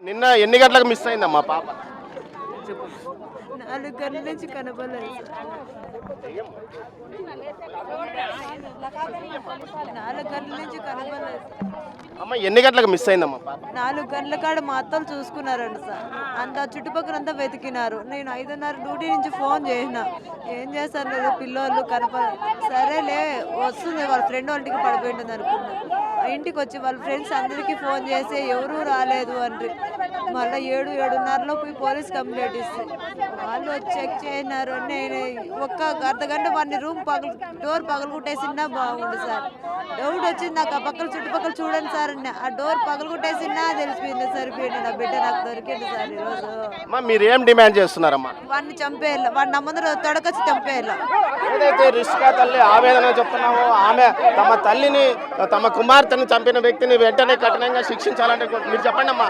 నిన్న ఎన్ని గంటలకు మిస్ అయిందమ్మా పాప? 4 గంటల నుంచి కనపడలేదు సార్. 4 గంటల నుంచి కనపడలేదు. అమ్మ ఎన్ని గంటలకు మిస్ అయిందమ్మా పాప? 4 గంటల కాడ మా అత్తలు చూసుకున్నారంట సార్. అంతా చుట్టుపక్కల అంతా వెతికినారు. నేను 5:30 డ్యూటీ నుంచి ఫోన్ చేసిన, ఏం చేస్తారు లేదు పిల్లోళ్ళు కనపడ. సరేలే వస్తుంది, వాళ్ళ ఫ్రెండ్ వాళ్ళకి పడిపోయింటుంది అనుకున్నా. ఇంటికి వచ్చి వాళ్ళ ఫ్రెండ్స్ అందరికీ ఫోన్ చేసి ఎవరూ రాలేదు అంటే మళ్ళీ 7-7:30లో పోయి పోలీస్ కంప్లైంట్ ఇస్తే వాళ్ళు వచ్చి చెక్ చేసినారు. నేను ఒక్క అర్ధగంట వాడిని డోర్ పగలగొట్టేసినా బాగుండు సార్. డౌట్ వచ్చింది నాకు, ఆ పక్కన చుట్టుపక్కల చూడండి సార్ అన్న. ఆ డోర్ పగలగొట్టేసినా తెలిసిపోయింది, సరిపోయింది. నా బిడ్డ నాకు దొరికింది సార్ ఈరోజు. అమ్మా మీరు ఏం డిమాండ్ చేస్తున్నారమ్మా? వాడిని చంపేయాల, వాడిని నా ముందర తొడకొచ్చి చంపేయాల. ఏదైతే రిష్కా తల్లి ఆవేదన చెప్తున్నావో, ఆమె తమ తల్లిని తమ కుమార్తెని చంపిన వ్యక్తిని వెంటనే కఠినంగా శిక్షించాలంటే మీరు చెప్పండి అమ్మా.